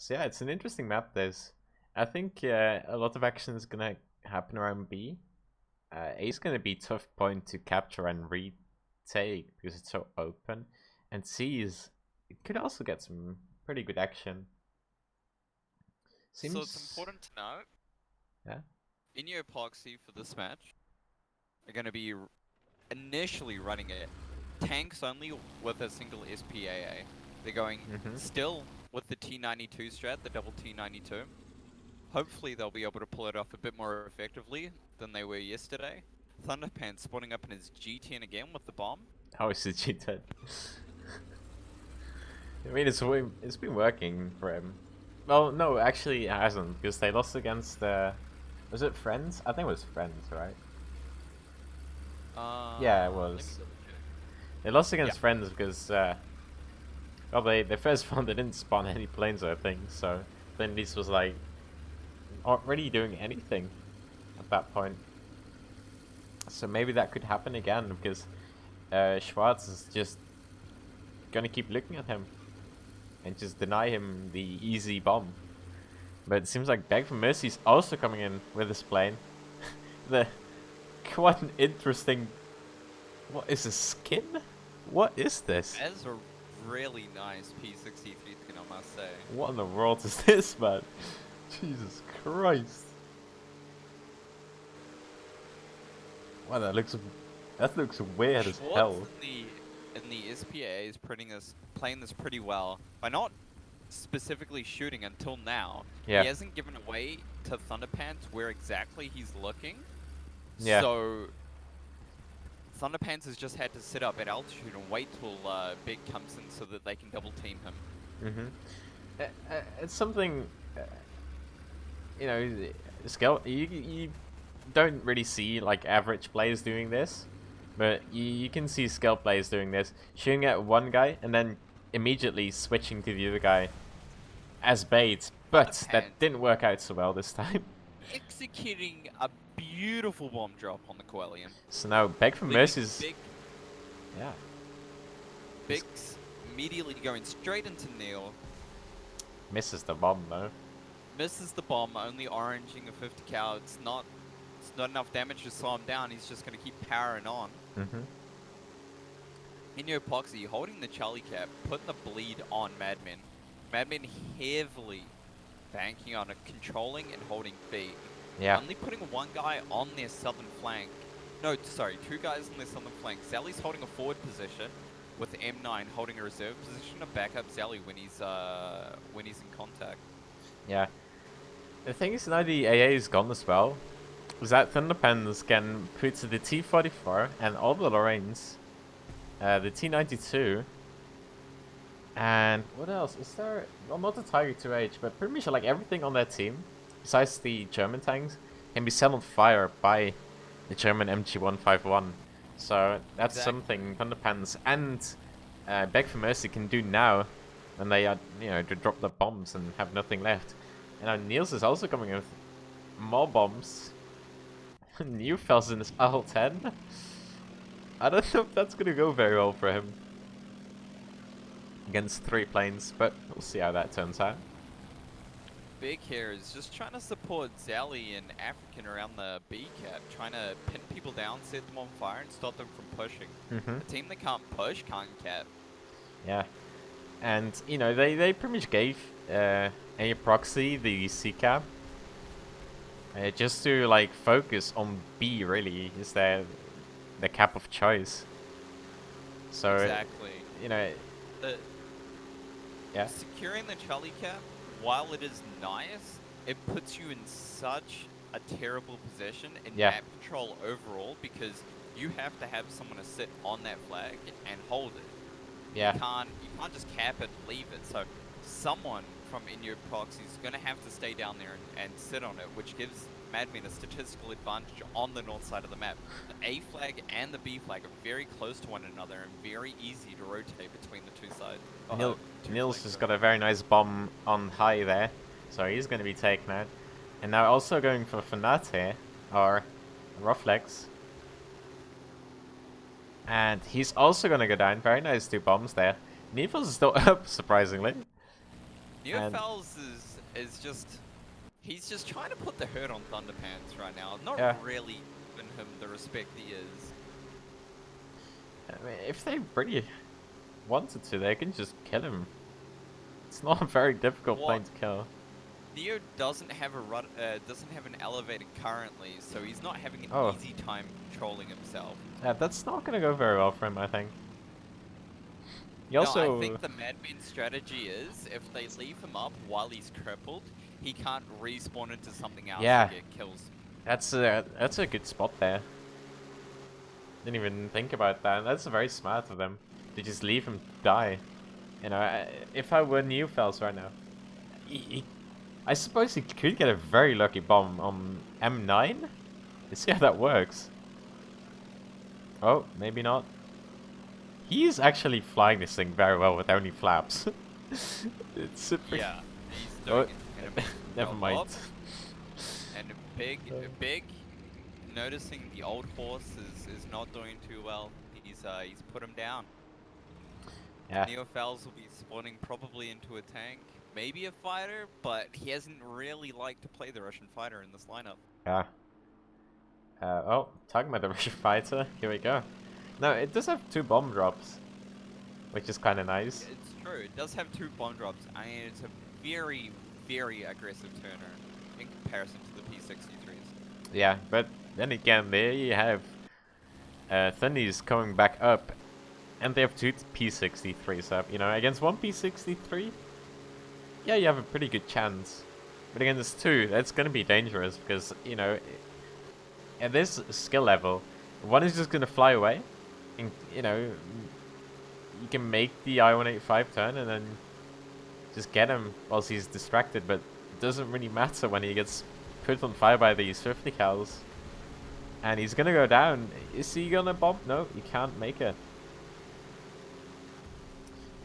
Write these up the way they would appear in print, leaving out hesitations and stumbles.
So yeah, it's an interesting map. I think a lot of action is gonna happen around B. A is gonna be tough point to capture and retake because it's so open, and C is it could also get some pretty good action. So it's Seems important to note, yeah. Epoxy for this match are going to be initially running it tanks only with a single SPAA. They're going Mm-hmm. still with the T92 strat, the double T92. Hopefully they'll be able to pull it off a bit more effectively than they were yesterday. Thunderpants spawning up in his G10 again with the bomb. How is it cheated? I mean, it's been working for him. Well, no, actually, it hasn't because they lost against was it Friends? I think it was Friends, right? Yeah, it Let me was. double check. They lost Yeah, against Friends because well, they first found they didn't spawn any planes, I think. So Flynn was like not really doing anything at that point. So maybe that could happen again because Schwarz is just gonna keep looking at him and just deny him the easy bomb. But it seems like Beg for Mercy is also coming in with his plane. the What an interesting. What is a skin? What is this? that is a really nice P63 skin, I must say. What in the world is this, man? Jesus Christ! Wow, that looks weird as Schwartz hell. in the SPA is playing this pretty well by not specifically shooting until now. He Yeah, hasn't given away to Thunderpants where exactly he's looking. yeah. So Thunderpants has just had to sit up at altitude and wait till Big comes in so that they can double team him. It's something, uh, you know, skill. You don't really see like average players doing this, but you can see skill players doing this, shooting at one guy and then immediately switching to the other guy as bait. But that Thunderpants didn't work out so well this time. executing a beautiful bomb drop on the Coelian, So now Beg for leaving Mercy's, Big yeah, he's Big's immediately going straight into Neil. misses the bomb though. Misses the bomb, only oranging a 50 cal. It's not enough damage to slow him down. He's just going to keep powering on. Mm-hmm. Epoxy holding the Charlie cap, putting the bleed on Madmen. Madmen heavily banking on it, controlling and holding B. Yeah, Only putting one guy on their southern flank. No, sorry, two guys on their southern flank. Zally's holding a forward position, with M9 holding a reserve position to back up Zally when he's in contact. yeah. The thing is now the AA is gone as well. Is that Thunderpens can put the T44 and all the Lorraines, the T92, and what else? Is there? Well, not the Tiger 2H, but pretty much like everything on that team, besides the German tanks, can be set on fire by the German MG151. So that's Exactly. something Thunderpens and Beg for Mercy can do now when they are, to drop the bombs and have nothing left. And now Niels is also coming in with more bombs. Newfels in his L10. I don't know if that's gonna go very well for him against 3 planes, but we'll see how that turns out. Big here is just trying to support Zally and African around the B cap, trying to pin people down, set them on fire, and stop them from pushing. Mm-hmm. A team that can't push can't cap. Yeah, and they pretty much gave a proxy the C cap just to like focus on B. Really, is the cap of choice. So Exactly. you know, The yeah, securing the Charlie cap, while it is nice, it puts you in such a terrible position in yeah, map control overall because you have to have someone to sit on that flag and hold it. yeah, You can't just cap it and leave it. So someone from in your proxy is going to have to stay down there and sit on it, which gives Madmen a statistical advantage on the north side of the map. The A flag and the B flag are very close to one another and very easy to rotate between the two sides. Niels has got a very nice bomb on high there, so he's going to be taken out. And now also going for Fanat here, or Rufflex. And he's also going to go down. Very nice 2 bombs there. Nifels is still up, surprisingly. And Neofels is just he's just trying to put the hurt on Thunderpants right now. Not yeah, really giving him the respect he is. I mean, if they really wanted to, they can just kill him. It's not a very difficult What plane to kill. Neo doesn't have doesn't have an elevator currently, so he's not having an Oh, easy time controlling himself. yeah, that's not gonna go very well for him, I think. He No, I also, think the Madman's strategy is if they leave him up while he's crippled, he can't respawn into something else yeah, and get kills. that's a good spot there. Didn't even think about that. That's very smart of them to just leave him die. You know, if I were Newfels right now, I suppose he could get a very lucky bomb on M9. Let's see how that works. Oh, maybe not. He's actually flying this thing very well with only flaps. It's a pretty... Yeah, he's Oh, doing an amazing never job. mind. And big, noticing the old horse is not doing too well. He's put him down. Yeah. Neofels will be spawning probably into a tank, maybe a fighter, but he hasn't really liked to play the Russian fighter in this lineup. Yeah. Oh, talking about the Russian fighter, here we go. No, it does have 2 bomb drops, which is kind of nice. It's true, it does have 2 bomb drops, and it's a very, very aggressive turner in comparison to the P63s. Yeah, but then again, there you have Thundies coming back up, and they have 2 P63s up. You know, against 1 P63, yeah, you have a pretty good chance. But against 2, that's going to be dangerous because, you know, at this skill level, one is just going to fly away. And, you know, you can make the I-185 turn and then just get him whilst he's distracted, but it doesn't really matter when he gets put on fire by these 50 cals. And he's going to go down. Is he going to bomb? No, he can't make it.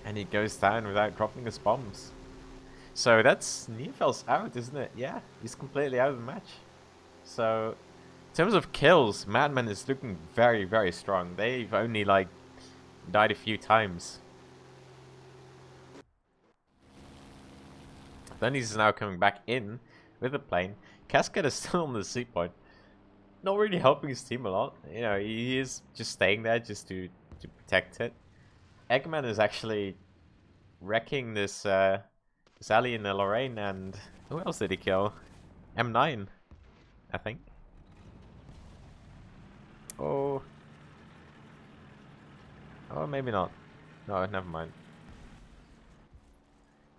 And he goes down without dropping his bombs. So that's Nefel's out, isn't it? Yeah, he's completely out of the match. So, in terms of kills, Madman is looking very, very strong. They've only, like, died a few times. Then he's now coming back in with the plane. Cascade is still on the sea point. Not really helping his team a lot. You know, he is just staying there just to protect it. Eggman is actually wrecking this Sally in the Lorraine, and who else did he kill? M9, I think. Oh, maybe not. No, never mind.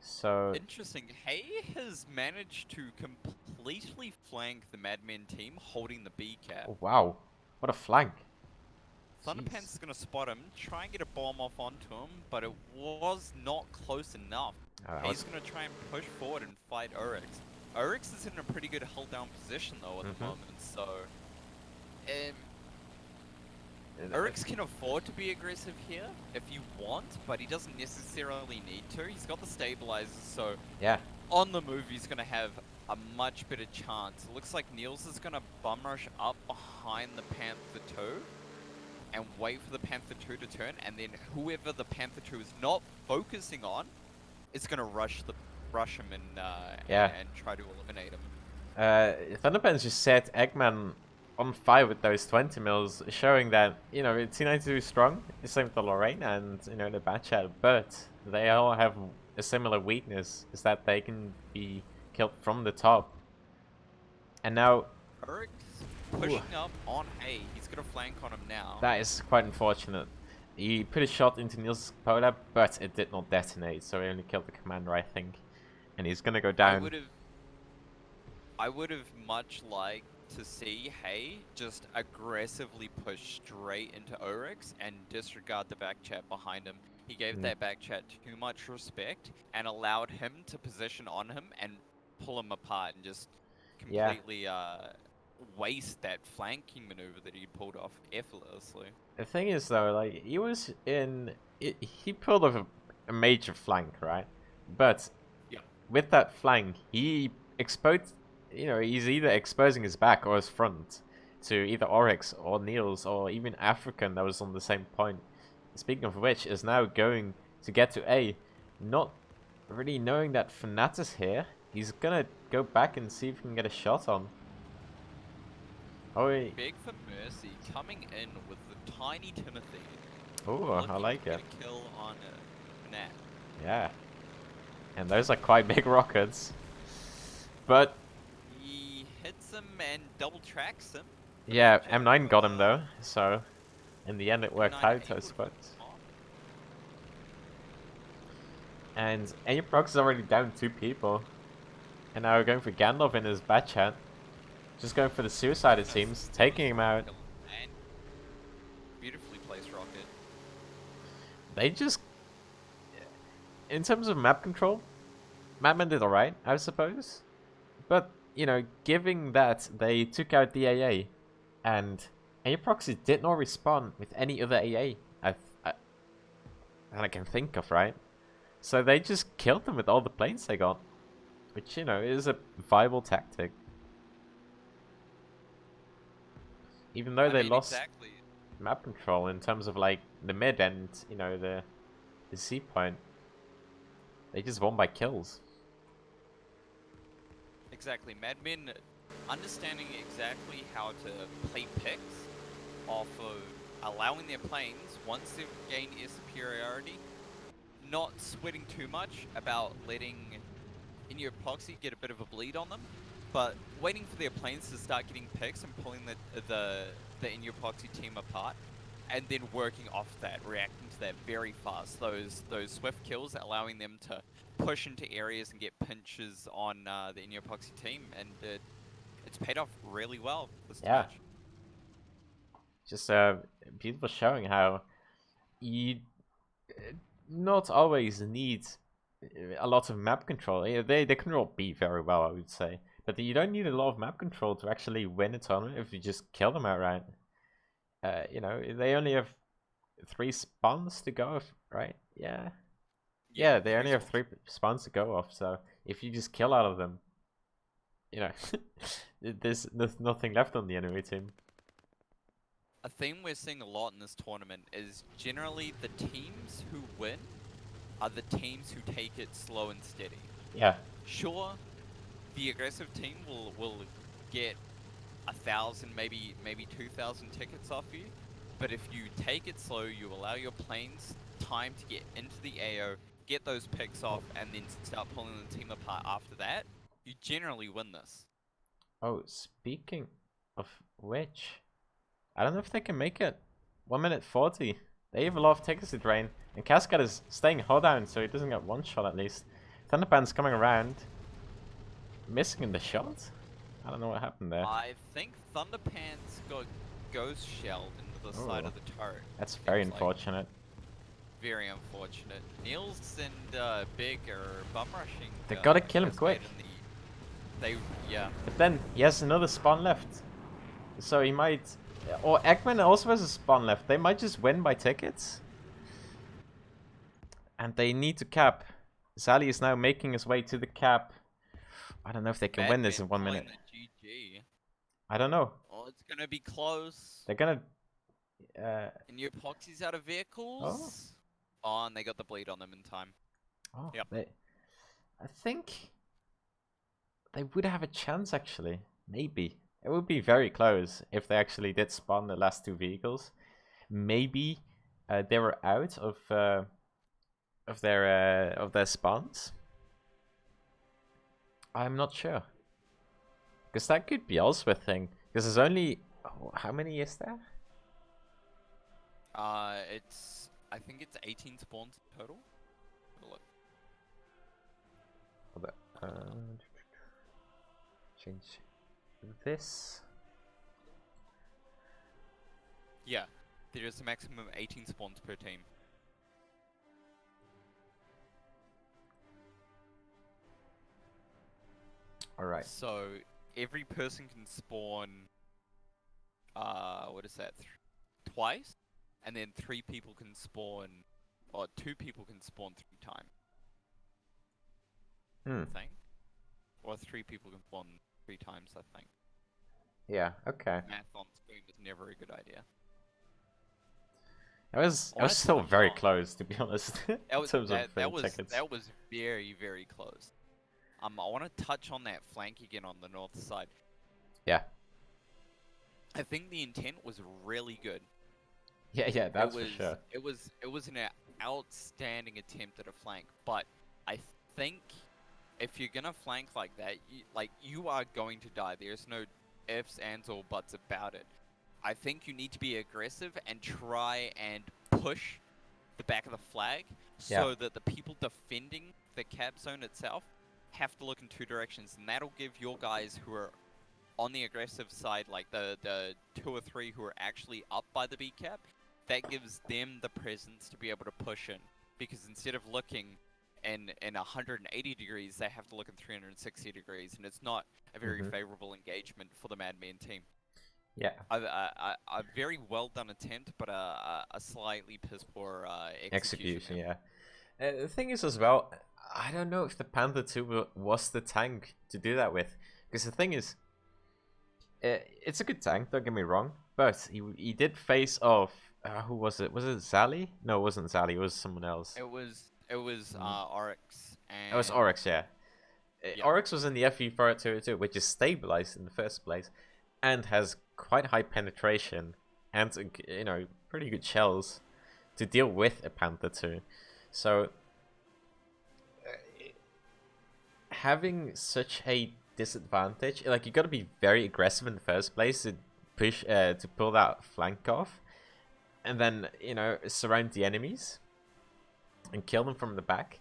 So Interesting. Hay has managed to completely flank the Madmen team holding the B cap. oh, wow, what a flank! Thunderpants is going to spot him, try and get a bomb off onto him, but it was not close enough. He's going to try and push forward and fight Oryx. Oryx is in a pretty good hold down position though at the moment, so... Oryx can afford to be aggressive here if you want, but he doesn't necessarily need to. He's got the stabilizers, so yeah, on the move he's going to have a much better chance. It looks like Niels is going to bum rush up behind the Panther 2 and wait for the Panther 2 to turn, and then whoever the Panther 2 is not focusing on is going to rush him and try to eliminate him. Thunderpants just set Eggman on fire with those 20 mils, showing that, you know, T92 is strong, the same with the Lorraine and, you know, the Batchat, but they all have a similar weakness, is that they can be killed from the top. And now... Oryx pushing up on Hay, he's got a flank on him now. That is quite unfortunate. He put a shot into Niels' cupola, but it did not detonate, so he only killed the commander, I think. And he's gonna go down. I would have much liked to see Hay just aggressively push straight into Oryx and disregard the back chat behind him. He gave that back chat too much respect and allowed him to position on him and pull him apart and just completely waste that flanking maneuver that he pulled off effortlessly. The thing is though, like, he was in... he pulled off a major flank, right? But with that flank, he exposed... You know, he's either exposing his back or his front to either Oryx or Niels or even African that was on the same point. Speaking of which, is now going to get to A. Not Already knowing that Fanat is here, he's gonna go back and see if he can get a shot on. Oh, wait. Big for Mercy coming in with the tiny Timothy. Oh, I Looking like to it. get a kill on Nat. Yeah. And those are quite big rockets. But He hits him and double tracks him. The yeah, magic M9 got him of, though, so in the end it worked M9 out, I able to suppose. pick him off. And Aprox is already down 2 people. And now we're going for Gandalf in his bat chat. Just going for the suicide, it seems, taking him out. And beautifully placed rocket. They just... In terms of map control, Madman did alright, I suppose. But, you know, giving that, they took out the AA. And Aprox did not respawn with any other AA that I can think of, right? So they just killed them with all the planes they got. Which, you know, is a viable tactic. Even though they lost exactly. map control in terms of, like, the mid and, you know, the C point. They just won by kills. Exactly. Madmen understanding exactly how to play picks off of allowing their planes, once they've gained air superiority, not sweating too much about letting in your epoxy get a bit of a bleed on them, but waiting for their planes to start getting picks and pulling the in your epoxy team apart, and then working off that, reacting to that very fast. Those swift kills, allowing them to push into areas and get pinches on the in your epoxy team, and it's paid off really well this match. Just a beautiful showing how you not always need a lot of map control. They control B very well, I would say. But you don't need a lot of map control to actually win a tournament if you just kill them outright. You know, they only have 3 spawns to go off, right? Yeah, they only have 3 spawns to go off, so if you just kill out of them, you know, there's nothing left on the enemy team. A theme we're seeing a lot in this tournament is generally the teams who win are the teams who take it slow and steady. Yeah. Sure, the aggressive team will get 1,000, maybe 2,000 tickets off you, but if you take it slow, you allow your planes time to get into the AO, get those picks off, and then start pulling the team apart after that, you generally win this. Oh, speaking of which, I don't know if they can make it. 1 minute 40. They have a lot of tickets to drain. And Cascade is staying hold down, so he doesn't get one shot at least. Thunderpan's coming around. Missing in the shot? I don't know what happened there. I think Thunderpants got ghost shelled into the side of the turret. That's very unfortunate. Very unfortunate. Niels and Big are bum rushing. They gotta kill him quick. Yeah. But then he has another spawn left. So he might... Or Eggman also has a spawn left. They might just win by tickets. And they need to cap. Sally is now making his way to the cap. I don't know if they can win this in 1 minute. GG. I don't know. Oh, it's gonna be close. They're gonna... and your epoxy's out of vehicles. Oh, and they got the bleed on them in time. Oh, yep. I think they would have a chance, actually. Maybe. It would be very close if they actually did spawn the last 2 vehicles. Maybe they were out of their spawns. I'm not sure. Because that could be also a thing. Because there's only... Oh, how many is there? I think it's 18 spawns total. Look. Change this. Yeah, there is a maximum of 18 spawns per team. Alright. So every person can spawn, what is that? Twice, and then 3 people can spawn, or 2 people can spawn 3 times. I think, or 3 people can spawn 3 times. I think. Yeah. Okay. Math on screen is never a good idea. I was Honestly, still very not. close, to be honest, in That was terms of tickets. that was very very close. I want to touch on that flank again on the north side. Yeah. I think the intent was really good. Yeah, that's for sure. It was an outstanding attempt at a flank, but I think if you're gonna flank like that, you are going to die. There's no ifs, ands, or buts about it. I think you need to be aggressive and try and push the back of the flag Yeah. so that the people defending the cap zone itself have to look in two directions, and that'll give your guys who are on the aggressive side, like the 2 or 3 who are actually up by the B cap, that gives them the presence to be able to push in. Because instead of looking in 180 degrees, they have to look in 360 degrees, and it's not a very favorable engagement for the Madman team. Yeah. A very well done attempt, but a slightly piss poor execution. Yeah. The thing is as well, I don't know if the Panther 2 was the tank to do that with. Because the thing is, it's a good tank, don't get me wrong, but he did face off. Who was it? Was it Zali? No, it wasn't Zali. It was someone else. It was Oryx. And It was Oryx, yeah. Yeah. Oryx was in the FE422, which is stabilized in the first place, and has quite high penetration and pretty good shells to deal with a Panther 2. So having such a disadvantage, like, you got to be very aggressive in the first place to push to pull that flank off, and then surround the enemies and kill them from the back.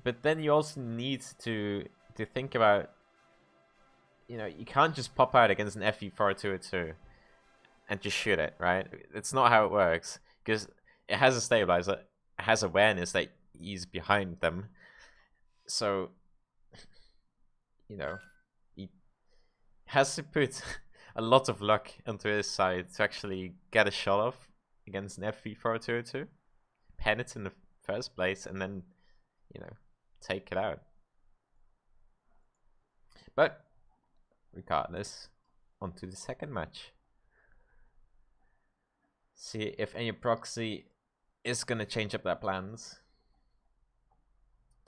But then you also need to think about, you can't just pop out against an FE422 and just shoot it, right? It's not how it works, because it has a stabilizer, it has awareness that he's behind them. So, he has to put a lot of luck onto his side to actually get a shot off against an FE422, pen it in the first place, and then, take it out. But regardless, on to the second match. See if any proxy is gonna change up their plans.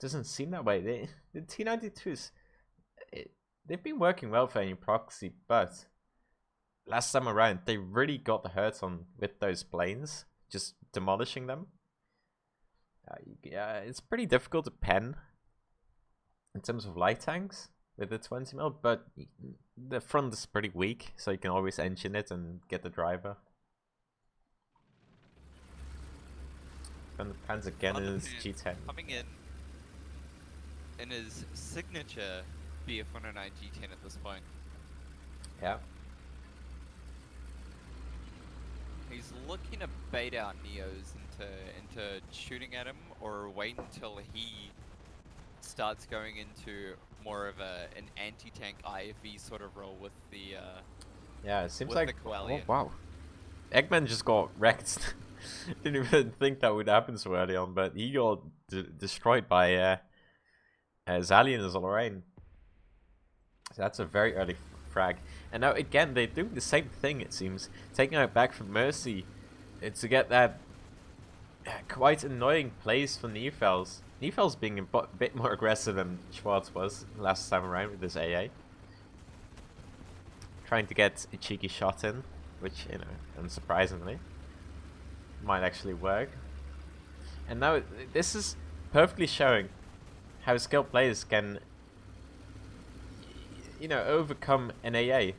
Doesn't seem that way. The T92s, they've been working well for any proxy, but last time around they really got the hurt on with those planes, just demolishing them. Yeah, it's pretty difficult to pen in terms of light tanks with the 20mm, but the front is pretty weak, so you can always engine it and get the driver. And the Pans again in his G10. Coming in his signature BF109 G10 at this point. Yeah. He's looking to bait out Neos into shooting at him, or wait until he starts going into more of an anti-tank IFV sort of role with the yeah, it seems with like the Coelian. Oh, wow. Eggman just got wrecked. Didn't even think that would happen so early on, but he got destroyed by Zalian as Lorraine. So that's a very early frag. And now again, they're doing the same thing, it seems. Taking out back from Mercy to get that quite annoying plays for Nefel's. Nefel's being a bit more aggressive than Schwartz was last time around with this AA. Trying to get a cheeky shot in, which, unsurprisingly, might actually work. And now this is perfectly showing how skilled players can, overcome an AA.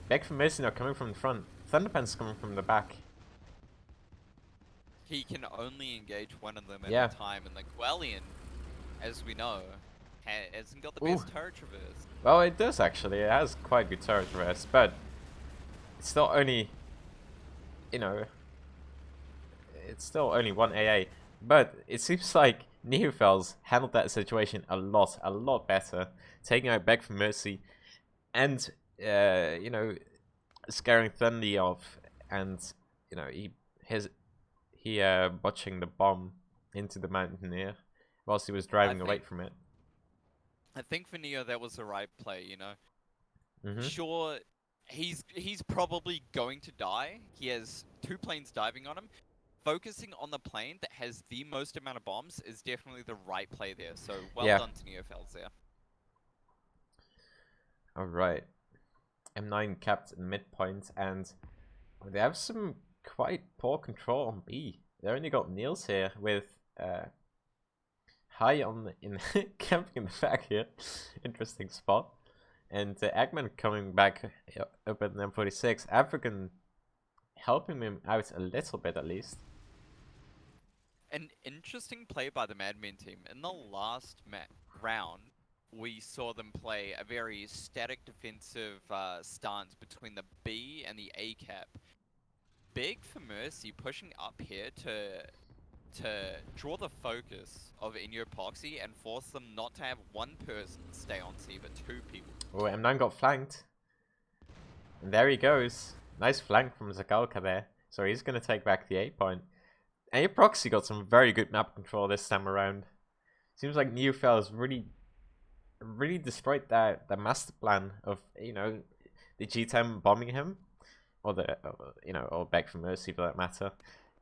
Back from Mercy now coming from the front. Thunderpants coming from the back. He can only engage one of them at Yeah. a time, and the Coelian, as we know, hasn't got the best turret traverse. Well, it does actually. It has quite good turret traverse, but it's still only, it's still only one AA. But it seems like Neofels handled that situation a lot better, taking out back from Mercy, and scaring Thundy off, and he botching the bomb into the Mountaineer whilst he was driving away from it. I think for Neo that was the right play, Mm-hmm. Sure, he's probably going to die. He has 2 planes diving on him. focusing on the plane that has the most amount of bombs is definitely the right play there. So well Yeah. done to Neofelds there. Alright. M9 capped in midpoint, and they have some quite poor control on B. They only got Niels here with High on in camping in the back here. Interesting spot. And Eggman coming back up at M46. African helping him out a little bit at least. An interesting play by the Madmen team. In the last round, we saw them play a very static defensive stance between the B and the A cap. Big for Mercy pushing up here to draw the focus of Epoxy and force them not to have one person stay on C, but two people. Oh, M9 got flanked. And there he goes. Nice flank from Zagalka there. So he's going to take back the A point. And Proxy got some very good map control this time around. Seems like Neofelds really destroyed the master plan of, you know, the G10 bombing him. Or the, you know, or Back for Mercy for that matter.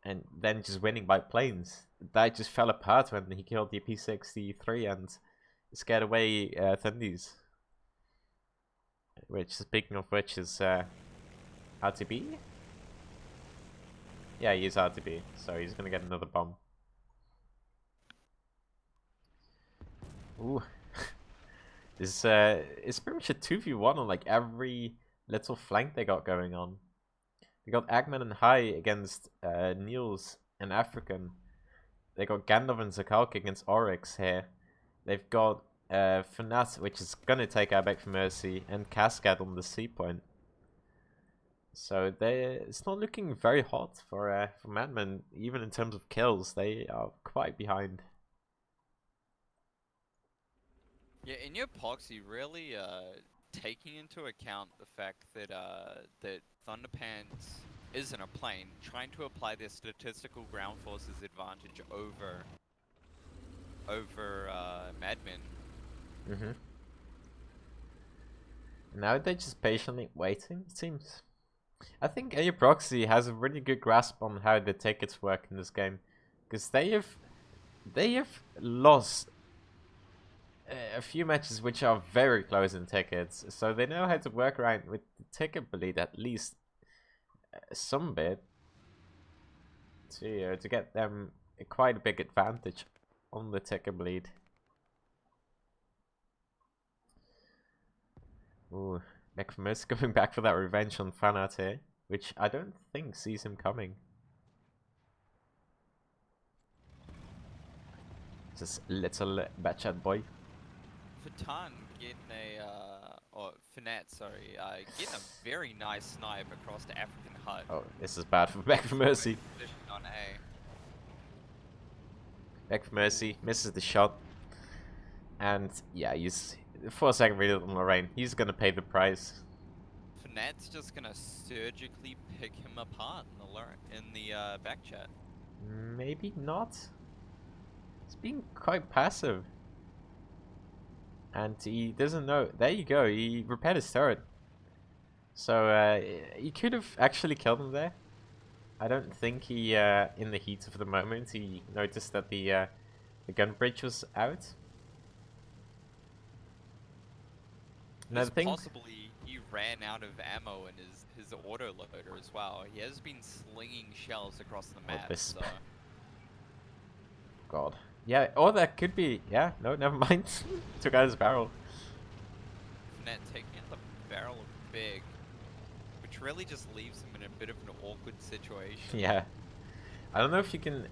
And then just winning by planes. That just fell apart when he killed the P63 and scared away Thundies. Which, speaking of which, is RTB? Yeah, he is RTB, so he's gonna get another bomb. Ooh. This it's pretty much a 2v1 on like every little flank they got going on. They got Eggman and High against Niels and African. They got Gandalf and Zakalk against Oryx here. They've got Fanat, which is gonna take our Back for Mercy, and Cascade on the C point. So it's not looking very hot for Madmen, even in terms of kills. They are quite behind. Yeah, in your Epoxy, really taking into account the fact that that Thunderpants isn't a plane, trying to apply their statistical ground forces advantage over Madmen. Now they're just patiently waiting, it seems. I think Proxy has a really good grasp on how the tickets work in this game, because they have lost a few matches which are very close in tickets, so they know how to work around with the ticket bleed at least some bit to get them quite a big advantage on the ticket bleed. Ooh, McFamous coming back for that revenge on Fanat here, which I don't think sees him coming. Just little Batchat boy. Fatan getting Fanat, sorry, getting a very nice snipe across the African hut. Oh, this is bad for Back for Mercy. Position on A. Back for Mercy misses the shot, and yeah, he's 4 second reload on Lorraine. He's gonna pay the price. Fanat's just gonna surgically pick him apart in the back chat. Maybe not. He's being quite passive. And he doesn't know. There you go. He repaired his turret. So he could have actually killed him there. I don't think he, in the heat of the moment, he noticed that the gun bridge was out. It's possibly he ran out of ammo in his autoloader as well. He has been slinging shells across the map. So. God. Yeah, or that could be... Yeah, no, never mind. Took out his barrel. Net taking out the barrel of Big, which really just leaves him in a bit of an awkward situation. Yeah. I don't know if you can...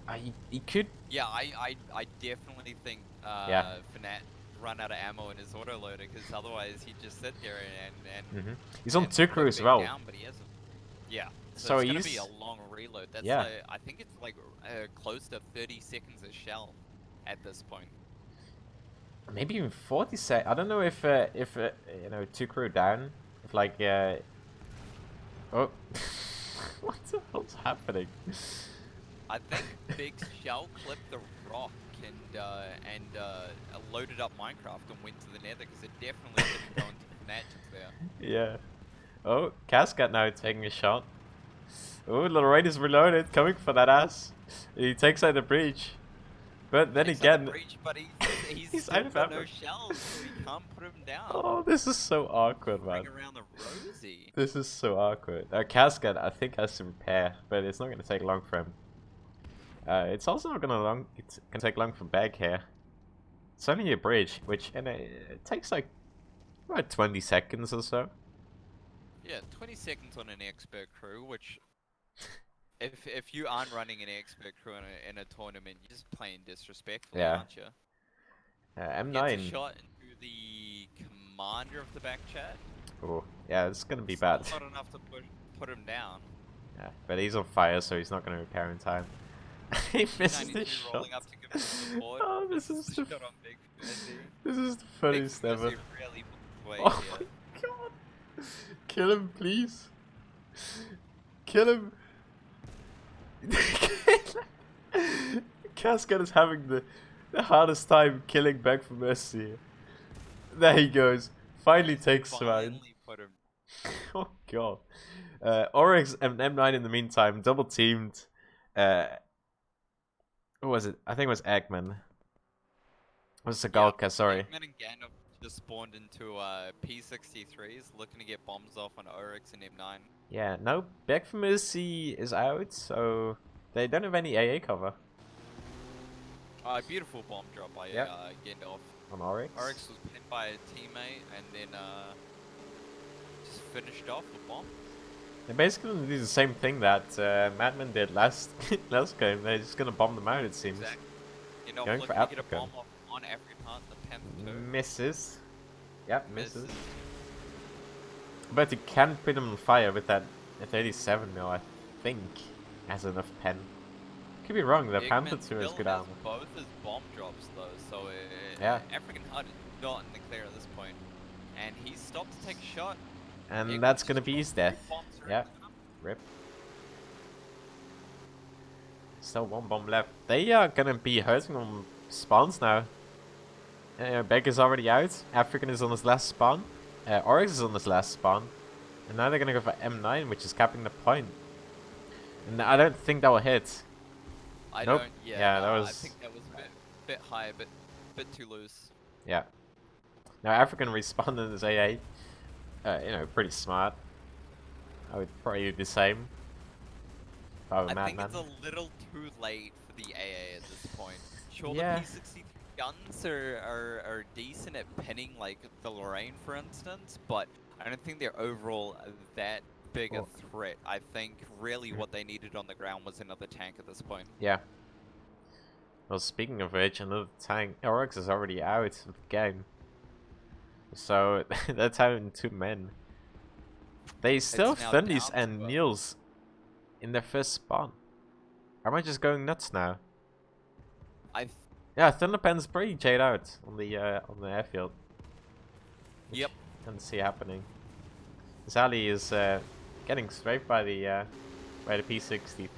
he could... Yeah, I definitely think Fanat run out of ammo in his autoloader, because otherwise he'd just sit there and He's on 2 crew as well. Down, but he hasn't. Yeah. So it's gonna be a long reload. That's like, I think it's like close to 30 seconds a shell at this point. Maybe even 40 seconds. I don't know if you know, 2 crew down, if like oh, what the hell's happening? I think Big shell clipped the rock and loaded up Minecraft and went to the nether, because it definitely didn't go into the net there. Yeah. Oh, Cascade now taking a shot. Oh, Lorraine is reloaded, coming for that ass. He takes out the breach. But then Takes out the again, breach, but he's he's still out of got no ammo. shells, so he can't put him down. Oh, this is so awkward, man. Bring around the Rosie. This is so awkward. Cascade, I think, has to repair, but it's not going to take long for him. It's also not it's gonna take long for Bag here. It's only a bridge, which it takes like about 20 seconds or so. Yeah, 20 seconds on an expert crew, which if you aren't running an expert crew in a tournament, you're just playing disrespectfully, Yeah. aren't you? M9. Gets a shot into the commander of the back chat. Oh, yeah, it's gonna be Still bad. not enough to put him down. Yeah, but he's on fire, so he's not gonna repair in time. He missed the shot. Rolling up to give him support. Oh, this is the shot on Big Mercy. This is the funniest Big ever. Mercy really put away Oh here. my god! Kill him, please. Kill him. Cascade is having the hardest time killing back for Mercy. There he goes. Finally takes him out. Finally put him. Oh god. Oryx and M9 in the meantime double teamed. Who was it? I think it was Eggman. It was Sagalka, sorry. Eggman and Gandalf just spawned into P63s, looking to get bombs off on Oryx and M9. Yeah, no, Back for Mercy is out, so they don't have any AA cover. Beautiful bomb drop by Gandalf. On Oryx. Oryx was pinned by a teammate and then just finished off with bomb. They're basically gonna do the same thing that Madman did last game. They're just gonna bomb them out, it seems. Exactly. You know, Going looking for to get a Africa. bomb off on African Hunt, the Panther 2. Misses. Yep, misses. But you can put them on fire with that 37 mil, I think, has enough pen. Could be wrong, the Panther 2 has good armor. Both his bomb drops though, so Yeah. African Hunt is not in the clear at this point. And he stopped to take a shot. And that's gonna be his death. Yeah. Rip. Still one bomb left. They are gonna be hurting on spawns now. Beg is already out. African is on his last spawn. Oryx is on his last spawn. And now they're gonna go for M9, which is capping the point. And I don't think that will hit. Nope. Yeah, that was... I think that was a bit high, a bit too loose. Yeah. Now African responded as AA. You know, pretty smart. I would probably do the same. If I were I think Madman. it's a little too late for the AA at this point. Sure, Yeah. the P63 guns are decent at pinning, like the Lorraine, for instance, but I don't think they're overall that big a threat. I think really what they needed on the ground was another tank at this point. Yeah. Well, speaking of which, another tank. Oryx is already out of the game. So, that's having 2 men. They still have now Thundis down and to Niels in their first spawn. Am I just going nuts now? Yeah, Thunderpen's pretty jade out on the airfield. Yep. Can't see happening. Zali is getting strafed by the P63s.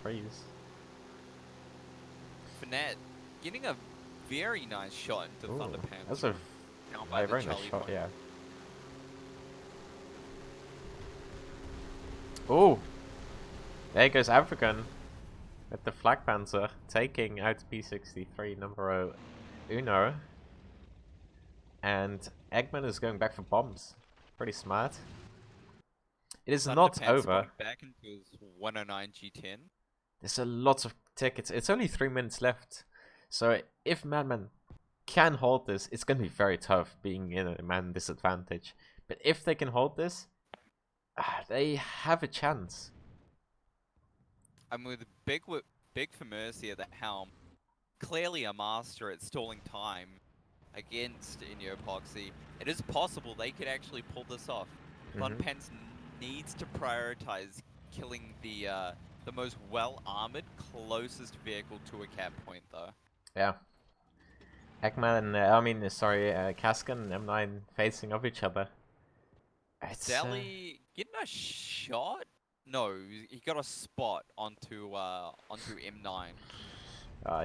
Finette getting a very nice shot into Ooh, Thunderpants. that's a down by the very nice Charlie shot, point. yeah. Oh, there goes African with the Flag Panther taking out P63 number uno, and Eggman is going back for bombs. Pretty smart. It is not Thunderpants over. going back into his 109 G10. There's a lot of tickets. It's only 3 minutes left, so if Madman can hold this, it's going to be very tough being in a man disadvantage. But if they can hold this, they have a chance. I'm with Big for Mercy at the helm. Clearly a master at stalling time against Inyo Epoxy. It is possible they could actually pull this off. Thunderpants needs to prioritize killing the most well-armored, closest vehicle to a cap point, though. Yeah. Eggman and, Kaskan and M9 facing off each other. Sally getting a shot? No, he got a spot onto M9.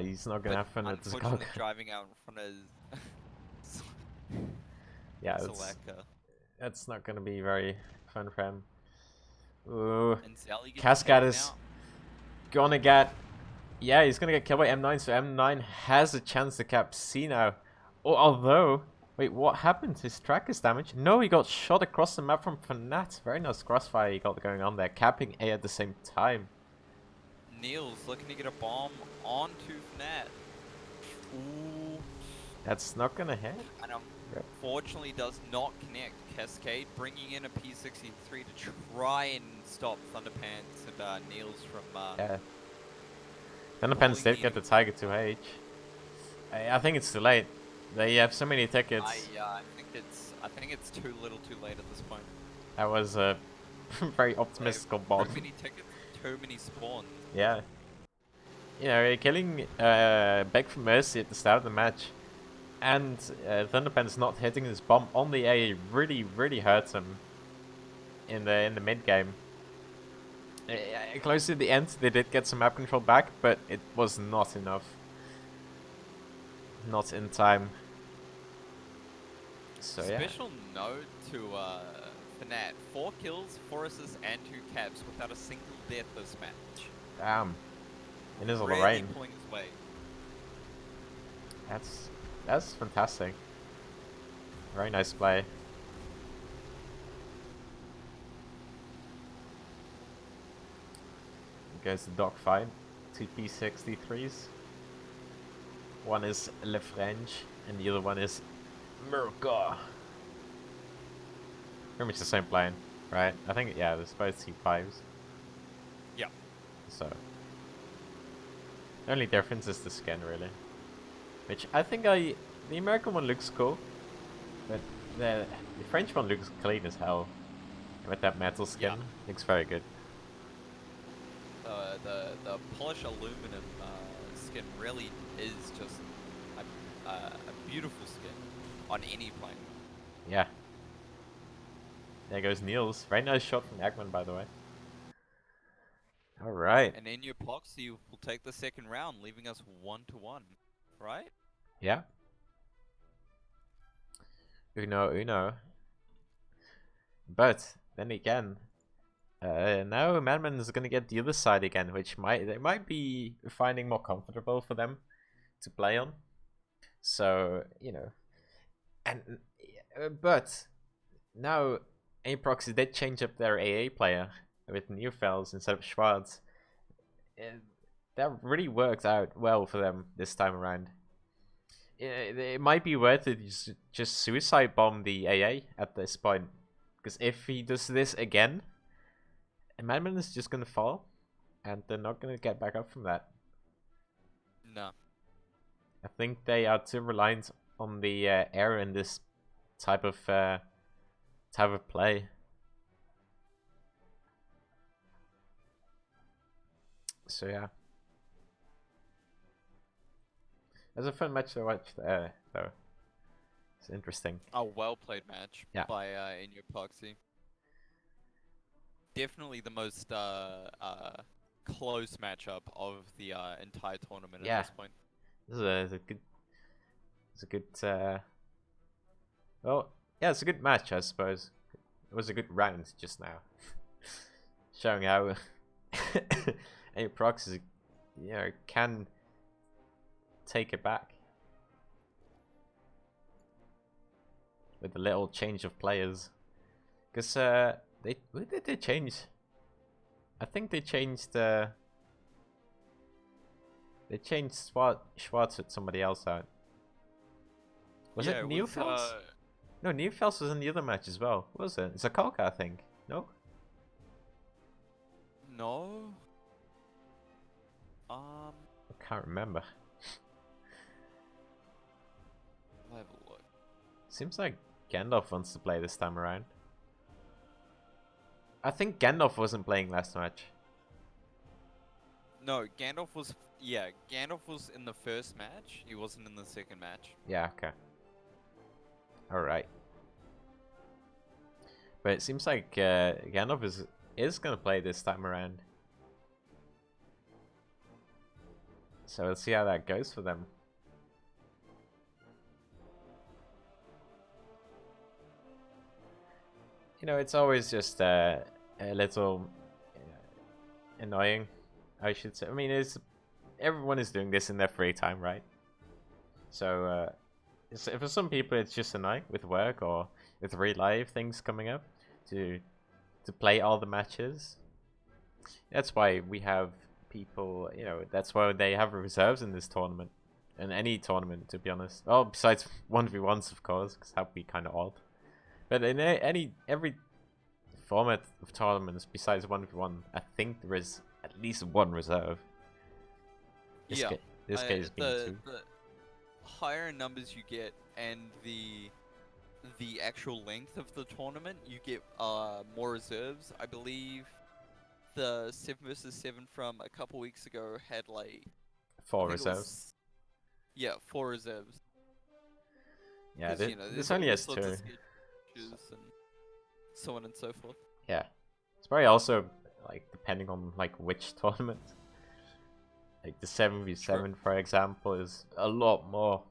He's not gonna have fun with this Unfortunately, Gog. driving out in front of Yeah, Seleka. that's not gonna be very fun for him. Ooh. And Sally gets Cascade taken is out. gonna get... Yeah, he's gonna get killed by M9, so M9 has a chance to cap C now. Although... Wait, what happened? His track is damaged? No, he got shot across the map from Fanat. Very nice crossfire he got going on there, capping A at the same time. Niels looking to get a bomb onto Fnat. Ooh. That's not gonna hit. And unfortunately does not connect. Cascade bringing in a P63 to try and stop Thunderpants and Niels from... Yeah. Thunderpants did get the Tiger 2H. I think it's too late. They have so many tickets. I think it's too little too late at this point. That was a very optimistic bomb. Too many tickets, too many spawns. Yeah. You know, killing Beck from Mercy at the start of the match and Thunderpants not hitting his bomb on the A really hurts him in the mid game. Close to the end, they did get some map control back, but it was not enough. Not in time. So yeah. Special note to Fnat: 4 kills, 4 assists, and 2 caps without a single death this match. Damn. It is all the Really rain. pulling his weight. That's fantastic. Very nice play. Goes the dogfight. 2 P63s. One is Le French, and the other one is Murka. Pretty much the same plane, right? I think, yeah, there's both T5s. Yeah. So. The only difference is the skin, really. Which I think the American one looks cool, but the French one looks clean as hell. With that metal skin, looks very good. The polished aluminum skin really is just a beautiful skin on any plane. Yeah. There goes Niels. Very nice shot from Eggman, by the way. Alright. And in your Epoxy will take the second round, leaving us 1-1, right? Yeah. Uno. But, then again, now Madman is gonna get the other side again, which they might be finding more comfortable for them to play on. So, you know. And but now Aproxy did change up their AA player with Neufels instead of Schwartz. That really worked out well for them this time around. It might be worth it just suicide bomb the AA at this point, because if he does this again, Madman is just gonna fall, and they're not gonna get back up from that. No. I think they are too reliant on the air in this type of play. So yeah, it was a fun match to watch though. It's interesting. A well played match by in your Epoxy. Definitely the most close matchup of the entire tournament at this point. This is a good well, yeah, it's a good match, I suppose. It was a good round just now. Showing how Aprox is, you know, can take it back. With a little change of players. Because who did they change? I think they changed Schwartz with somebody else out. Was it Neufels? No, Neufels was in the other match as well. What was it? It's a Kolka, I think. No? No. I can't remember. I'll have a look. Seems like Gandalf wants to play this time around. I think Gandalf wasn't playing last match. No, Gandalf was... Yeah, Gandalf was in the first match. He wasn't in the second match. Yeah, okay. Alright. But it seems like Gandalf is going to play this time around. So let's see how that goes for them. You know, it's always just a little annoying, I should say. I mean, everyone is doing this in their free time, right? So for some people, it's just annoying with work or with real life things coming up to play all the matches. That's why we have people, that's why they have reserves in this tournament. In any tournament, to be honest. Oh, besides 1v1s, of course, because that'd be kind of odd. But in every format of tournaments besides 1v1, I think there is at least one reserve. This case being two. The higher numbers you get and the actual length of the tournament, you get more reserves. I believe the 7 versus 7 from a couple weeks ago had like 4 reserves. Yeah, 4 reserves. Yeah, this there's only all has sorts 2. of sketches and so on and so forth. Yeah, it's probably also like depending on like which tournament. Like the 7v7, for example, is a lot more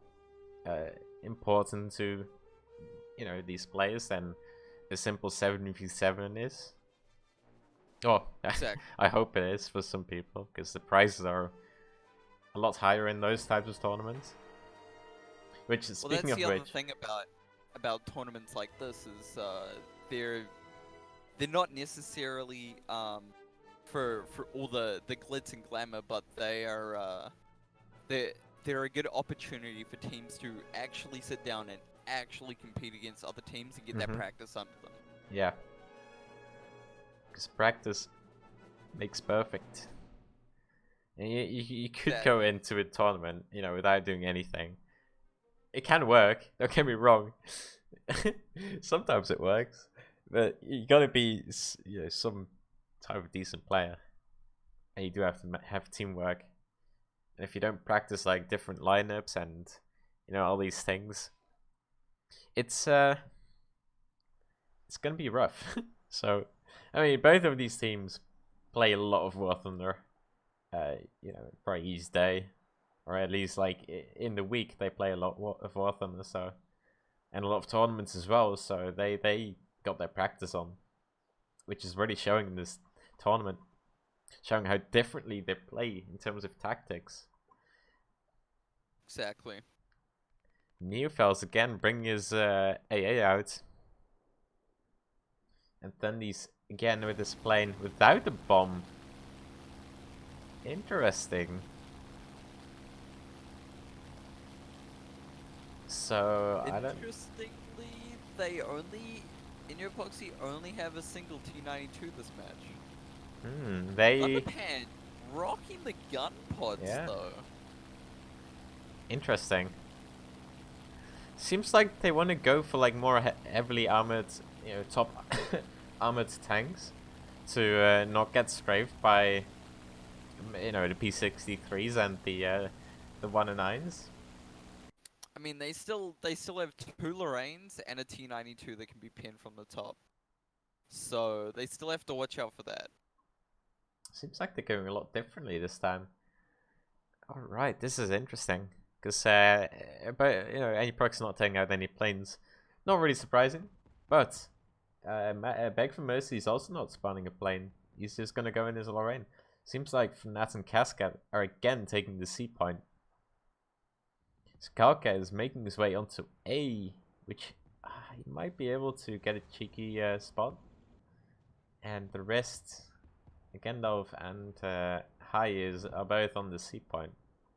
important to these players than the simple 7v7 is. Oh, Exactly. I hope it is for some people, because the prizes are a lot higher in those types of tournaments. Which is, speaking of which, that's the other thing about tournaments like this is they're not necessarily for all the glitz and glamour, but they're a good opportunity for teams to actually sit down and actually compete against other teams and get that practice under them. Yeah. Because practice makes perfect. And you could go into a tournament, without doing anything. It can work, don't get me wrong. Sometimes it works. But you gotta be some type of decent player. And you do have to have teamwork. And if you don't practice like different lineups and all these things, it's gonna be rough. So I mean, both of these teams play a lot of War Thunder. Probably each day, or at least like in the week they play a lot of War Thunder. So, and a lot of tournaments as well. So they got their practice on, which is really showing in this tournament, showing how differently they play in terms of tactics. Exactly. Neofels again bring his AA out. And then he's again with this plane without a bomb. Interesting. So I don't. Interestingly, they only in your epoxy only have a single T92 this match. They Underpan rocking the gun pods though. Interesting. Seems like they want to go for like more heavily armored, top armored tanks to not get strafed by the P63s and the 109s. I mean, they still have 2 Lorraines and a T92 that can be pinned from the top, so they still have to watch out for that. Seems like they're going a lot differently this time. All right, this is interesting because but any procs not taking out any planes, not really surprising. But Beg for Mercy is also not spawning a plane. He's just gonna go in as a Lorraine. Seems like Fnat and Cascade are again taking the C point. Skalka is making his way onto A, which he might be able to get a cheeky spot. And the rest, Gandalf and Hayes are both on the C point.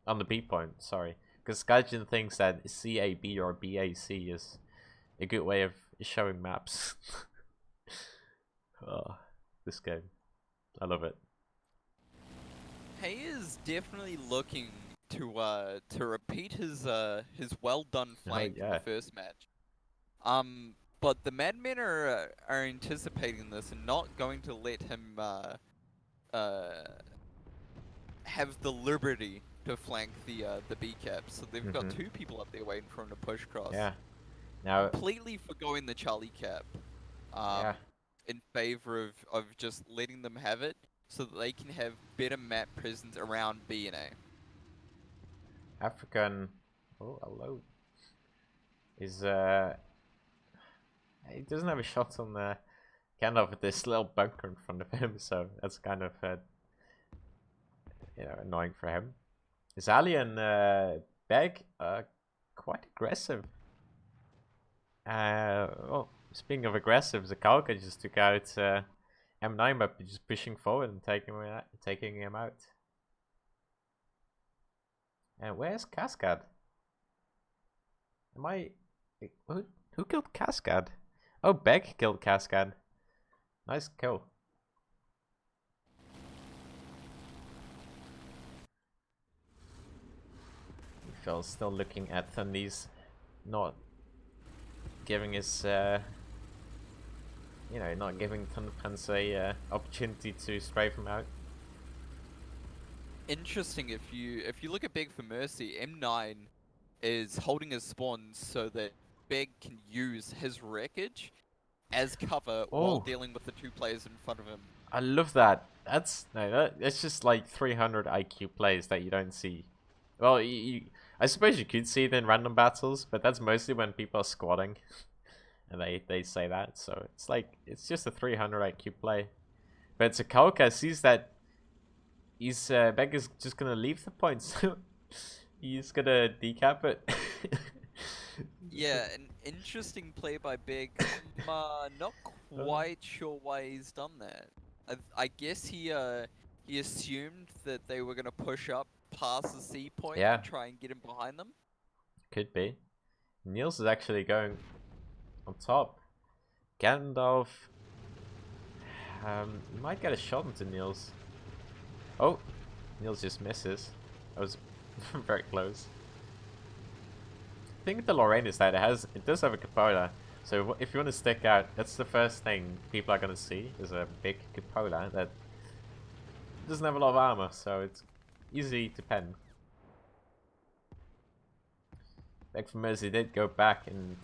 On the B point, sorry. Because Gaijin thinks that CAB or BAC is a good way of showing maps. Oh, this game. I love it. Hay is definitely looking to repeat his well done flank in the first match. But the Madmen are anticipating this and not going to let him have the liberty to flank the B cap. So they've got 2 people up there waiting for him to push across. Yeah. Now completely forgoing the Charlie cap. In favor of just letting them have it so that they can have better map presence around B and A. African, oh hello, is he doesn't have a shot on the Gandalf with this little bunker in front of him, so that's kind of annoying for him. Zali and Beg are quite aggressive. Well, speaking of aggressive, Zakalka just took out M9 by just pushing forward and taking him out. And where's Cascade? Who killed Cascade? Oh, Beg killed Cascade. Nice kill. Phil's still looking at Thundies, not giving his, not giving Thunderpants a opportunity to strafe him out. Interesting. If you look at Big for Mercy, M9 is holding his spawns so that Big can use his wreckage as cover while dealing with the 2 players in front of him. I love that. That's just like 300 IQ plays that you don't see. Well, I suppose you could see it in random battles, but that's mostly when people are squatting, and they say that. So it's just a 300 IQ play. But Zakalka sees that Beg is just gonna leave the point, so he's gonna decap it. Yeah, an interesting play by Big. Not quite sure why he's done that. I guess he assumed that they were gonna push up past the C point and try and get him behind them. Could be. Niels is actually going on top. Gandalf. You might get a shot into Niels. Oh, Niels just misses. That was very close. The thing with the Lorraine is that it does have a cupola. So if you want to stick out, that's the first thing people are gonna see is a big cupola that doesn't have a lot of armor, so it's easy to pen. Beg for Mercy did go back and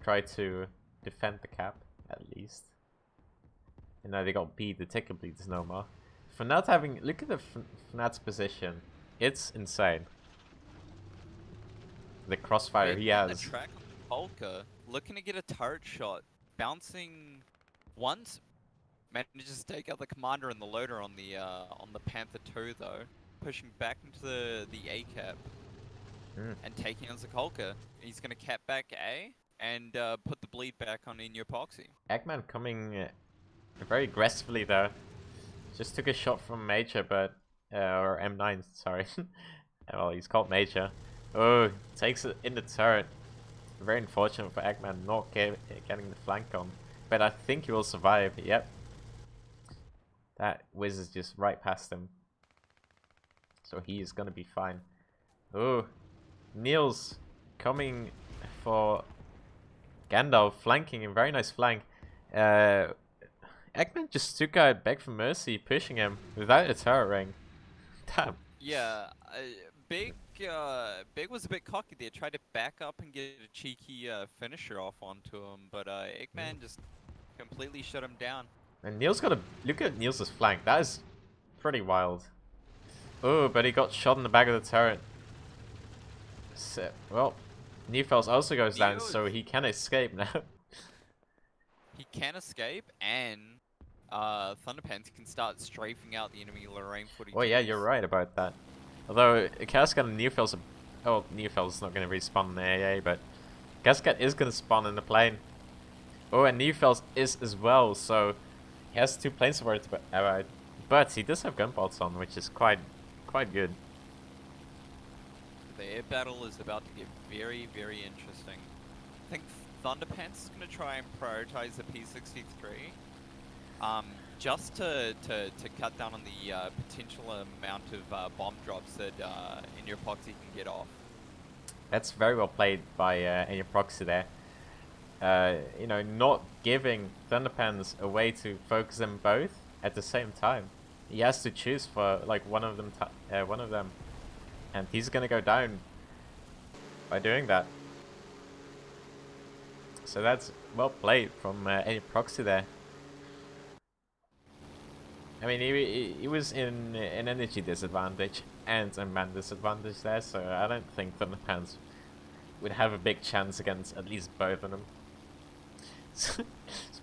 try to defend the cap at least. And now they got beat. The ticker bleeds no more. For not having, look at the Fnat's position. It's insane. The crossfire he has. The track on Polka, looking to get a turret shot, bouncing once, manages to take out the commander and the loader on the Panther 2 though, pushing back into the A cap and taking on Zakolka. He's gonna cap back A and put the bleed back on in your Epoxy. Eggman coming very aggressively though. Just took a shot from Major, but or M9, sorry. Well, he's called Major. Oh, takes it in the turret. Very unfortunate for Eggman not getting the flank on, but I think he will survive. Yep. That Wiz is just right past him, so he is gonna be fine. Oh, Niels coming for Gandalf, flanking him. Very nice flank. Eggman just took out Beg for Mercy, pushing him without a turret ring. Damn. Yeah, Big was a bit cocky there. Tried to back up and get a cheeky finisher off onto him, but Eggman just completely shut him down. And Niels got a look at Niels' flank. That is pretty wild. Oh, but he got shot in the back of the turret. So, well, Neufels also goes down, so he can escape now. He can escape, and Thunderpants can start strafing out the enemy Lorraine footy. Oh yeah, you're right about that. Although Cascade and Neufels, oh, Neufels is not going to respawn in the AA, but Cascade is going to spawn in the plane. Oh, and Neufels is as well, so he has 2 planes to worry about. But he does have gunbots on, which is quite good. The air battle is about to get very, very interesting. I think Thunderpants is going to try and prioritize the P63, just to cut down on the potential amount of bomb drops that in your Epoxy can get off. That's very well played by in your Proxy there. Not giving Thunderpants a way to focus them both at the same time. He has to choose for like one of them, and he's gonna go down by doing that. So that's well played from any Proxy there. I mean, he was in an energy disadvantage and a man disadvantage there, so I don't think Thunderpants would have a big chance against at least both of them.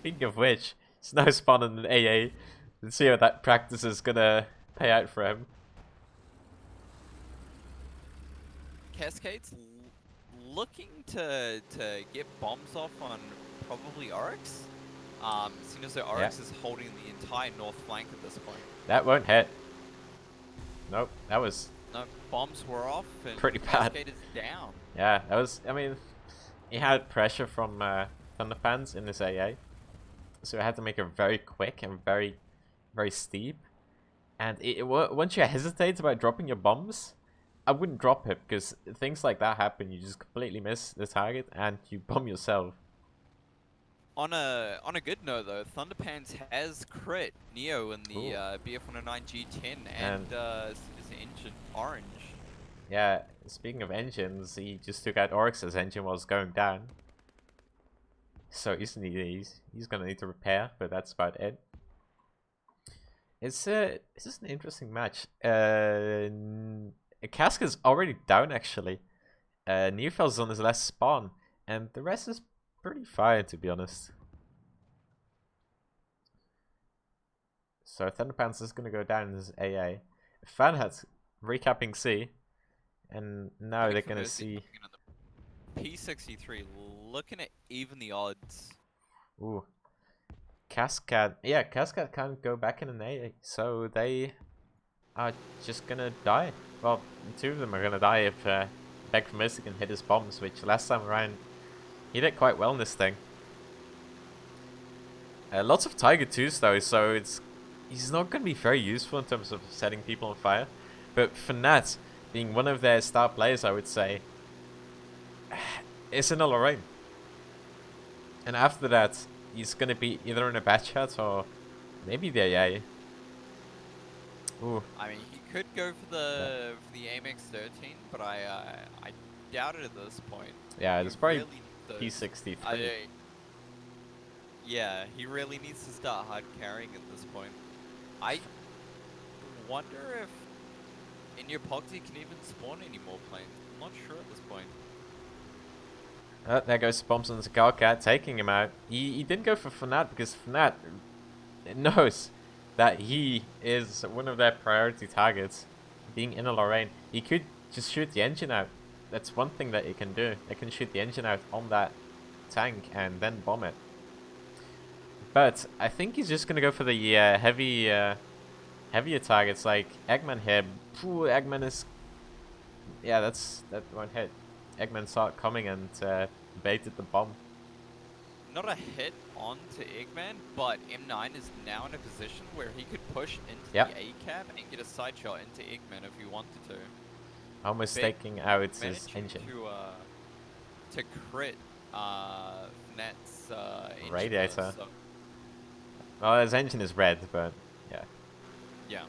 Speaking of which, Snow spawned in an AA. Let's see how that practice is gonna pay out for him. Cascade's looking to get bombs off on probably Oryx. Seeing as though Oryx is holding the entire north flank at this point. That won't hit. Nope, that was No, bombs were off and pretty bad. Cascade is down. Yeah, that was. I mean, he had pressure from Thunderpants in this AA, so I had to make it very quick and very, very steep. And once you hesitate about dropping your bombs, I wouldn't drop it because things like that happen. You just completely miss the target and you bomb yourself. On a good note though, Thunderpants has crit Neo in the BF-109 G10 and his engine orange. Yeah, speaking of engines, he just took out Oryx's engine while it was going down. So he's gonna need to repair, but that's about it. It's just an interesting match. Casca's already down actually. Neofel's on his last spawn, and the rest is pretty fine to be honest. So Thunderpants is gonna go down in his AA. Fanhat's recapping C, and now they're gonna see P63 looking at even the odds. Ooh. Cascade. Yeah, Cascade can't go back in an A, so they are just gonna die. Well, two of them are gonna die if Beg for Mercy can hit his bombs, which last time around he did quite well in this thing. Lots of Tiger 2s though, so he's not gonna be very useful in terms of setting people on fire. But Fnatt, being one of their star players, I would say, it's in a Lorraine. And after that, he's gonna be either in a batch hut or maybe the AA. Ooh. I mean, he could go for the AMX-13, but I doubt it at this point. Yeah, it's probably really P63. Yeah, he really needs to start hard carrying at this point. I wonder if in your Poxy can even spawn any more planes. I'm not sure at this point. There goes Bombs on the Cat, taking him out. He didn't go for Fnatt because Fnatt knows that he is one of their priority targets. Being in a Lorraine, he could just shoot the engine out. That's one thing that he can do. They can shoot the engine out on that tank and then bomb it. But I think he's just gonna go for the heavier targets like Eggman here. Phew, Eggman is, yeah, that won't hit. Eggman saw it coming and baited the bomb. Not a hit onto Eggman, but M9 is now in a position where he could push into the A-cab and get a side shot into Eggman if he wanted to. Almost taking out his engine. To crit Fnatt's engine radiator. so. Well, his engine is red, but yeah. Yeah.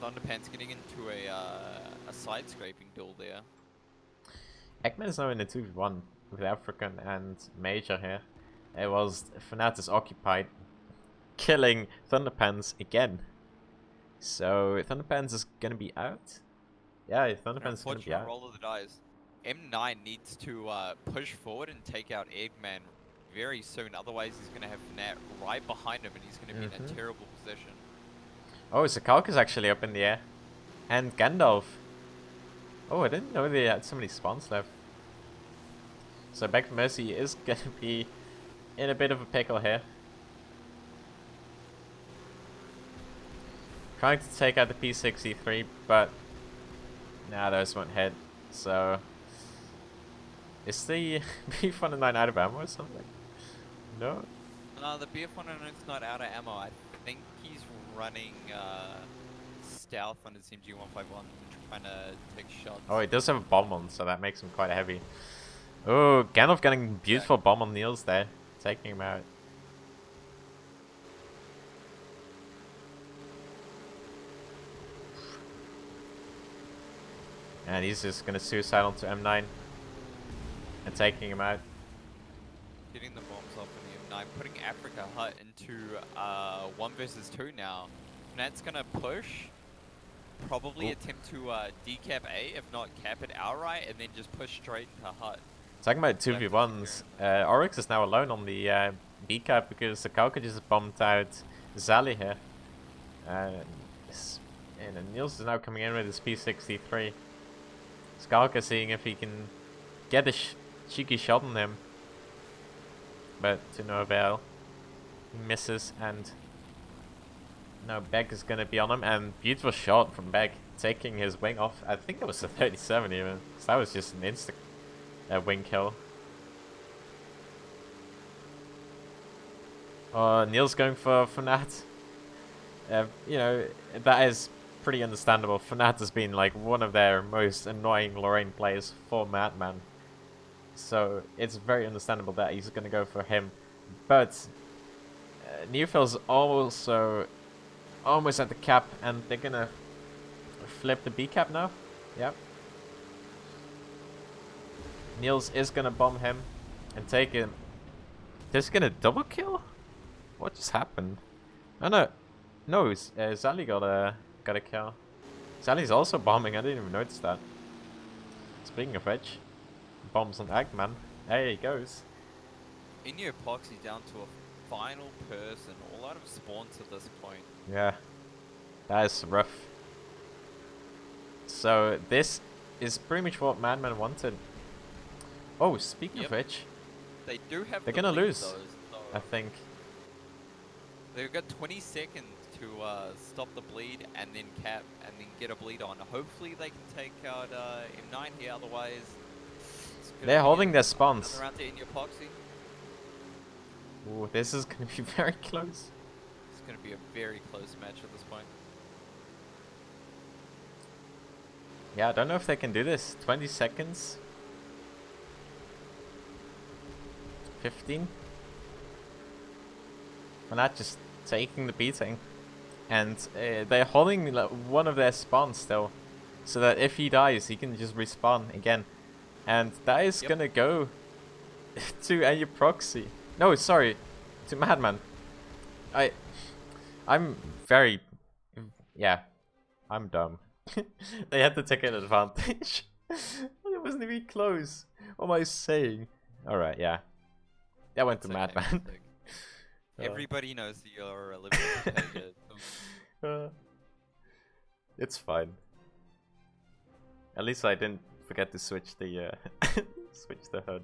Thunderpants getting into a side scraping duel there. Eggman is now in a 2v1 with African and Major here. It was Fnatt is occupied, killing Thunderpants again. So Thunderpants is gonna be out. Yeah, Thunderpants is gonna be out. Roll of the dice. M9 needs to push forward and take out Eggman very soon. Otherwise, he's gonna have Fnatt right behind him, and he's gonna be in a terrible position. Oh, Zakalk is actually up in the air, and Gandalf. Oh, I didn't know they had so many spawns left. So Beg for Mercy is gonna be in a bit of a pickle here. Trying to take out the P63, but nah, those won't hit. So is the BF-109 out of ammo or something? No. No, the BF-109's not out of ammo. I think he's running stealth on his MG151, trying to take shots. Oh, he does have a bomb on, so that makes him quite heavy. Oh, Gandalf getting beautiful bomb on Niels there, taking him out. And he's just gonna suicide onto M9 and taking him out. Getting the bombs off in the M9, putting Africa Hut into 1 versus 2 now. Fnatt's gonna push, probably attempt to decap A, if not cap it outright, and then just push straight into Hut. Talking about 2v1s, Oryx is now alone on the B cap because Sakauka just bombed out Zali here. And Niels is now coming in with his P63. Skalka seeing if he can get a cheeky shot on him. But to no avail. He misses, and now Beck is gonna be on him, and beautiful shot from Beck, taking his wing off. I think it was a 37 even, so that was just an instant wing kill. Neil's going for Fnatt. You know, that is pretty understandable. Fnatt has been like one of their most annoying Lorraine players for Madman. So it's very understandable that he's going to go for him. But Neufield's also almost at the cap, and they're going to flip the B cap now. Yep. Niels is going to bomb him and take him. They're just going to double kill? What just happened? Oh no. No, Zali got a kill. Zali's also bombing, I didn't even notice that. Speaking of which, bombs on Eggman. There he goes. In your epoxy down to a final person, all out of spawns at this point. Yeah. That is rough. So this is pretty much what Madman wanted. Oh, speaking of which, they do have they're gonna lose, so I think. They've got 20 seconds to stop the bleed and then cap and then get a bleed on. Hopefully they can take out M9 here, otherwise they're holding their spawns. Around in your epoxy. Ooh, this is gonna be very close. It's gonna be a very close match at this point. Yeah, I don't know if they can do this. 20 seconds. 15. We're not just taking the beating. And they're holding one of their spawns still. So that if he dies, he can just respawn again. And that is gonna go to a proxy. No, sorry. To Madman. I'm very... Yeah. I'm dumb. They had to take an advantage. It wasn't even close. What am I saying? Alright, yeah. That went to Madman. Everybody knows that you're a living It's fine. At least I didn't forget to switch the switch the HUD.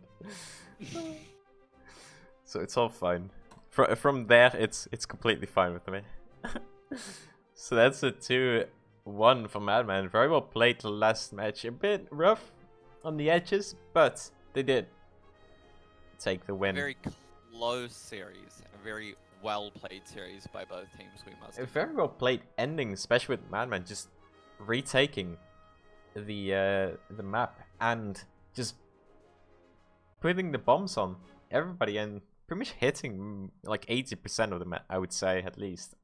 So it's all fine. From there, it's completely fine with me. So that's a 2-1 for Madman. Very well played the last match. A bit rough on the edges, but they did take the win. Very close series. A very well played series by both teams, we must A very well played ending, especially with Madman just retaking the map and just putting the bombs on everybody and pretty much hitting like 80% of the map, I would say, at least.